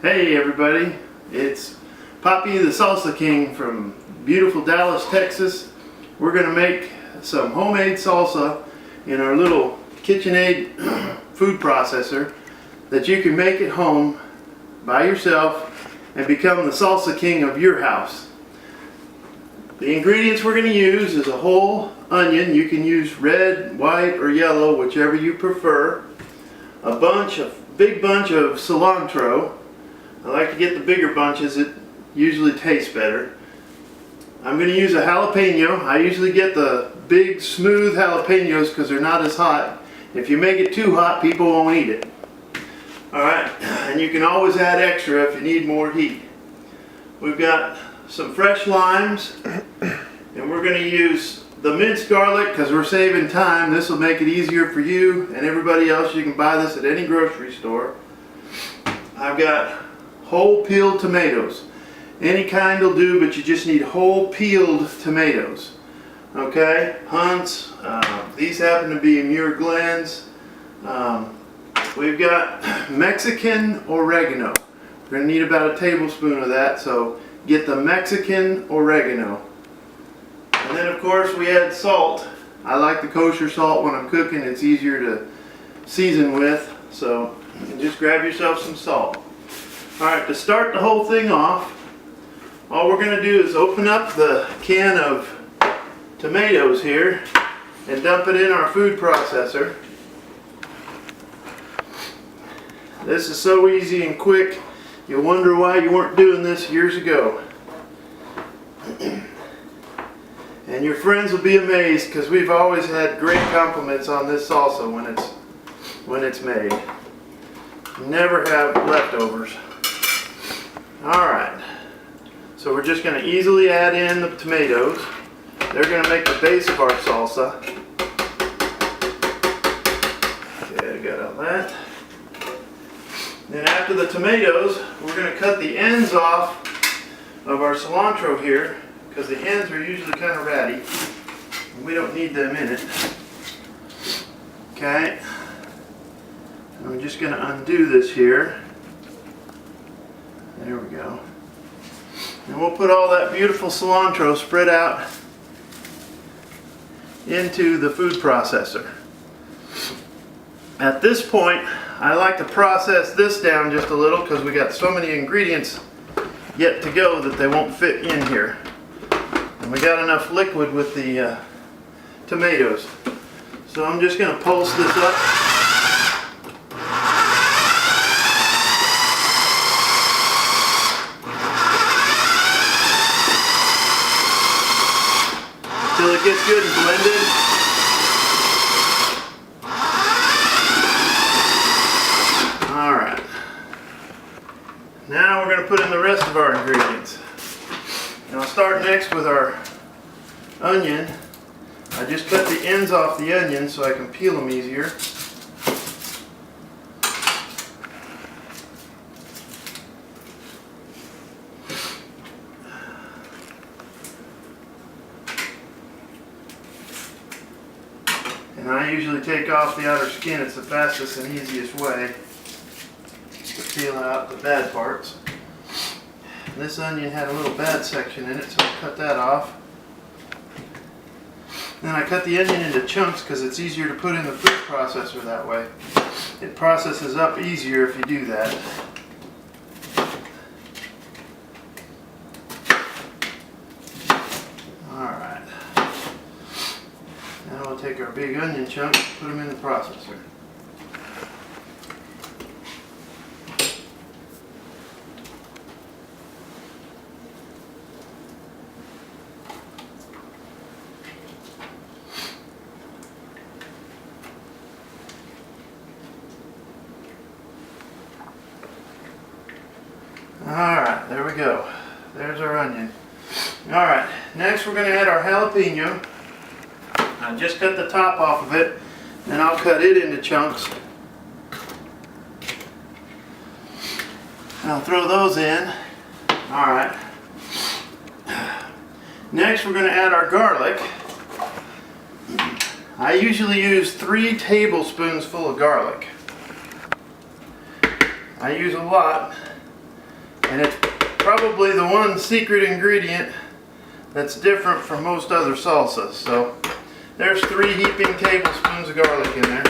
Hey everybody, it's Poppy the Salsa King from beautiful Dallas, Texas. We're going to make some homemade salsa in our little KitchenAid food processor that you can make at home by yourself and become the salsa king of your house. The ingredients we're going to use is a whole onion. You can use red, white, or yellow, whichever you prefer. A big bunch of cilantro. I like to get the bigger bunches, it usually tastes better. I'm going to use a jalapeno. I usually get the big smooth jalapenos because they're not as hot. If you make it too hot, people won't eat it. Alright, and you can always add extra if you need more heat. We've got some fresh limes, and we're going to use the minced garlic because we're saving time. This will make it easier for you and everybody else. You can buy this at any grocery store. I've got whole peeled tomatoes. Any kind will do, but you just need whole peeled tomatoes. Okay, Hunt's. These happen to be Muir Glen's. We've got Mexican oregano. We're going to need about a tablespoon of that, so get the Mexican oregano. And then of course we add salt. I like the kosher salt when I'm cooking. It's easier to season with, so just grab yourself some salt. Alright, to start the whole thing off, all we're going to do is open up the can of tomatoes here and dump it in our food processor. This is so easy and quick, you'll wonder why you weren't doing this years ago. And your friends will be amazed because we've always had great compliments on this salsa when it's made. Never have leftovers. Alright, so we're just going to easily add in the tomatoes. They're going to make the base of our salsa. Okay, I got all that. Then after the tomatoes, we're going to cut the ends off of our cilantro here because the ends are usually kind of ratty. And we don't need them in it. Okay, and we're just going to undo this here. There we go. And we'll put all that beautiful cilantro spread out into the food processor. At this point, I like to process this down just a little because we got so many ingredients yet to go that they won't fit in here. And we got enough liquid with the tomatoes. So I'm just going to pulse this up. Till it gets good and blended. Alright. Now we're going to put in the rest of our ingredients. And I'll start next with our onion. I just cut the ends off the onion so I can peel them easier. And I usually take off the outer skin. It's the fastest and easiest way to peel out the bad parts. And this onion had a little bad section in it, so I cut that off. Then I cut the onion into chunks because it's easier to put in the food processor that way. It processes up easier if you do that. Alright. Now we'll take our big onion chunks, put them in the processor. Alright, there we go. There's our onion. Alright, next we're going to add our jalapeno. I just cut the top off of it, and I'll cut it into chunks. I'll throw those in. Alright. Next we're going to add our garlic. I usually use 3 tablespoons full of garlic. I use a lot And it's probably the one secret ingredient that's different from most other salsas. So there's 3 heaping tablespoons of garlic in there.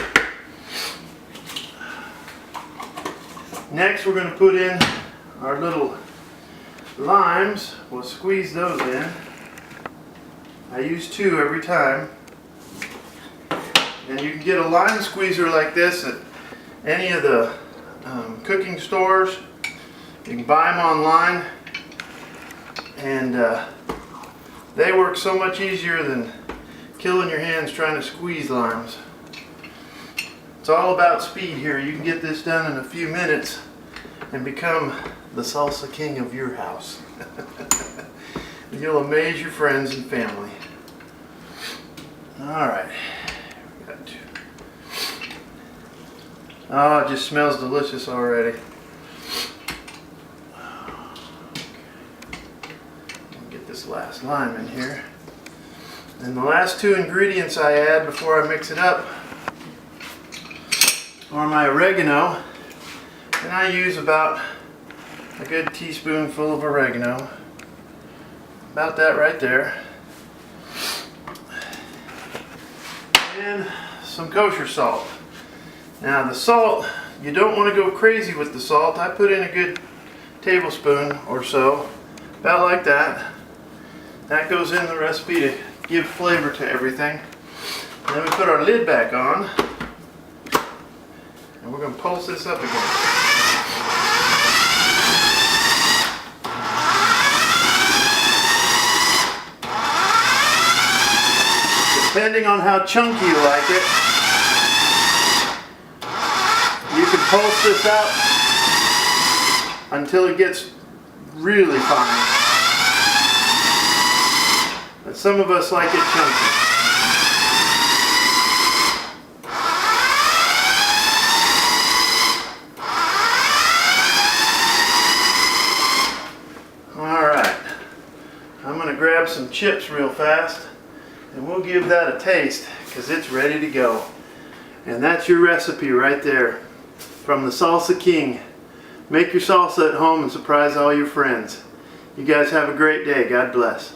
Next we're going to put in our little limes. We'll squeeze those in. I use 2 every time. And you can get a lime squeezer like this at any of the cooking stores. You can buy them online, and they work so much easier than killing your hands trying to squeeze limes. It's all about speed here. You can get this done in a few minutes and become the salsa king of your house. You'll amaze your friends and family. Alright. Oh, it just smells delicious already. Get this last lime in here. And the last 2 ingredients I add before I mix it up are my oregano. And I use about a good teaspoonful of oregano. About that right there. And some kosher salt. Now the salt, you don't want to go crazy with the salt. I put in a good tablespoon or so, about like that. That goes in the recipe to give flavor to everything. And then we put our lid back on, and we're going to pulse this up again. Depending on how chunky you like it, you can pulse this out until it gets really fine. But some of us like it chunky. Alright, I'm going to grab some chips real fast and we'll give that a taste because it's ready to go. And that's your recipe right there from the Salsa King. Make your salsa at home and surprise all your friends. You guys have a great day. God bless.